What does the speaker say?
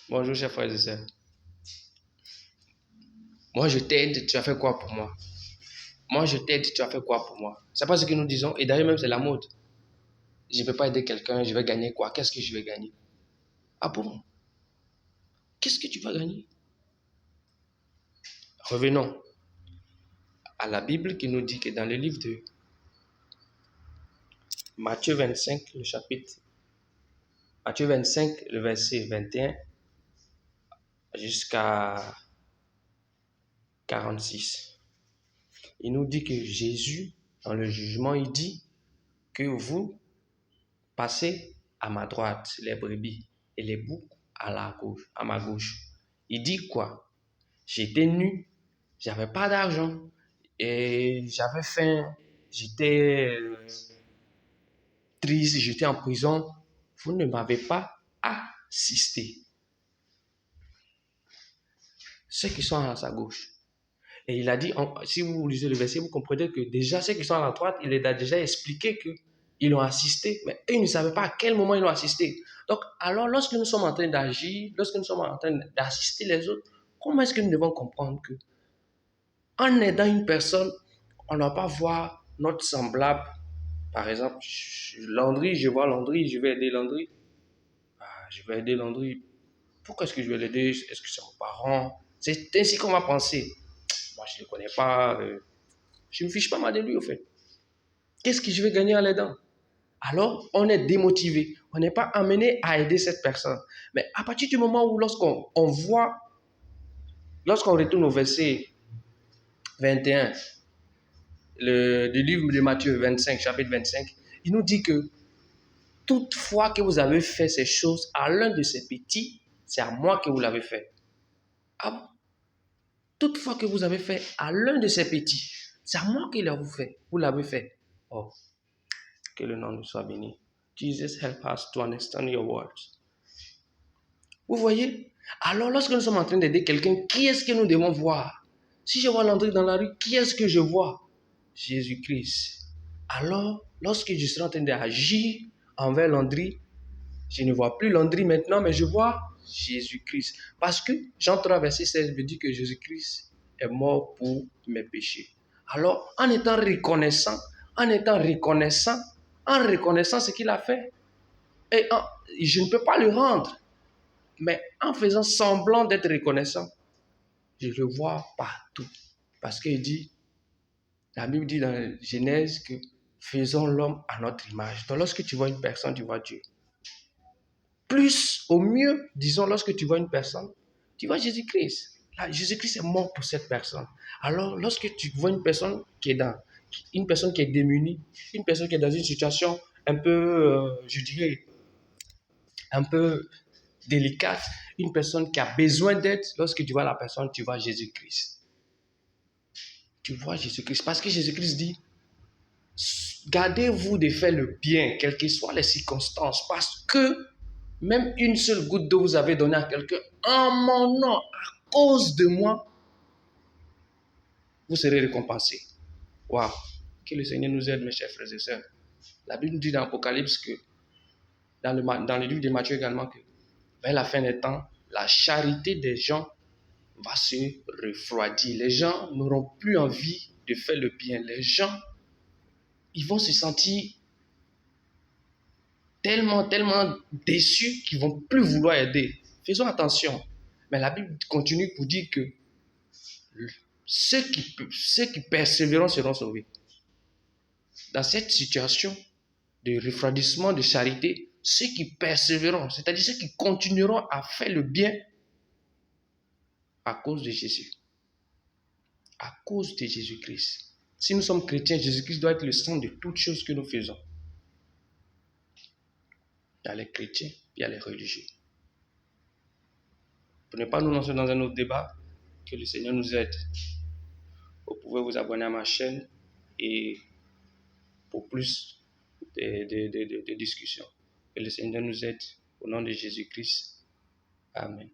Bonjour, chers frères et sœurs. Moi, je t'aide, tu as fait quoi pour moi? Moi, je t'aide, tu as fait quoi pour moi? C'est pas ce que nous disons. Et d'ailleurs, même, c'est la mode. Je ne vais pas aider quelqu'un, je vais gagner quoi? Qu'est-ce que je vais gagner? Ah bon? Qu'est-ce que tu vas gagner? Revenons à la Bible qui nous dit que dans le livre de Matthieu 25, le chapitre, Matthieu 25, le verset 21 jusqu'à 46. Il nous dit que Jésus, dans le jugement, il dit que vous passez à ma droite, les brebis, et les boucs à ma gauche. Il dit quoi? J'étais nu, j'avais pas d'argent, et j'avais faim, j'étais triste, j'étais en prison. Vous ne m'avez pas assisté. Ceux qui sont à sa gauche. Et il a dit, si vous lisez le verset, vous comprenez que déjà ceux qui sont à la droite, il a déjà expliqué qu'ils l'ont assisté, mais eux, ils ne savaient pas à quel moment ils l'ont assisté. Donc, alors, lorsque nous sommes en train d'agir, lorsque nous sommes en train d'assister les autres, comment est-ce que nous devons comprendre que en aidant une personne, on ne va pas voir notre semblable? Par exemple, Landry, je vois Landry, je vais aider Landry. Je vais aider Landry. Pourquoi est-ce que je vais l'aider? Est-ce que c'est mon parent? C'est ainsi qu'on va penser. Moi, je ne le connais pas. Je ne me fiche pas mal de lui, au fait. Qu'est-ce que je vais gagner en l'aidant? Alors, on est démotivé. On n'est pas amené à aider cette personne. Mais à partir du moment où, lorsqu'on retourne au verset 21, du livre de Matthieu 25, chapitre 25, il nous dit que toutefois que vous avez fait ces choses à l'un de ces petits, c'est à moi que vous l'avez fait. Ah bon? Toutefois que vous avez fait à l'un de ces petits, c'est à moi que vous l'avez fait. Oh, que le nom nous soit béni. Jesus, help us to understand your words. Vous voyez? Alors, lorsque nous sommes en train d'aider quelqu'un, qui est-ce que nous devons voir? Si je vois Landry dans la rue, qui est-ce que je vois? Jésus-Christ. Alors, lorsque je serai en train d'agir envers Landry, je ne vois plus Landry maintenant, mais je vois Jésus-Christ. Parce que Jean 3, verset 16 me dit que Jésus-Christ est mort pour mes péchés. Alors, en étant reconnaissant ce qu'il a fait, et je ne peux pas le rendre, mais en faisant semblant d'être reconnaissant, je le vois partout. Parce qu'il dit, la Bible dit dans Genèse que faisons l'homme à notre image. Donc lorsque tu vois une personne, tu vois Dieu. Plus, au mieux, disons, lorsque tu vois une personne, tu vois Jésus-Christ. Là, Jésus-Christ est mort pour cette personne. Alors, lorsque tu vois une personne qui est démunie, une personne qui est dans une situation un peu, je dirais, un peu délicate, une personne qui a besoin d'aide, lorsque tu vois la personne, tu vois Jésus-Christ. Tu vois Jésus-Christ. Parce que Jésus-Christ dit, gardez-vous de faire le bien, quelles que soient les circonstances, parce que même une seule goutte d'eau vous avez donnée à quelqu'un, en mon nom, à cause de moi, vous serez récompensé. Waouh! Que le Seigneur nous aide, mes chers frères et sœurs. La Bible dit dans l'Apocalypse que, dans le livre de Matthieu également, que vers la fin des temps, la charité des gens va se refroidir. Les gens n'auront plus envie de faire le bien. Les gens, ils vont se sentir tellement déçus qu'ils ne vont plus vouloir aider. Faisons attention. Mais la Bible continue pour dire que ceux qui persévéreront seront sauvés. Dans cette situation de refroidissement de charité, ceux qui persévéreront, c'est-à-dire ceux qui continueront à faire le bien à cause de Jésus, à cause de Jésus-Christ. Si nous sommes chrétiens, Jésus-Christ doit être le centre de toutes choses que nous faisons. Il y a les chrétiens, il y a les religieux. Pour ne pas nous lancer dans un autre débat, que le Seigneur nous aide. Vous pouvez vous abonner à ma chaîne et pour plus de discussions. Que le Seigneur nous aide au nom de Jésus-Christ. Amen.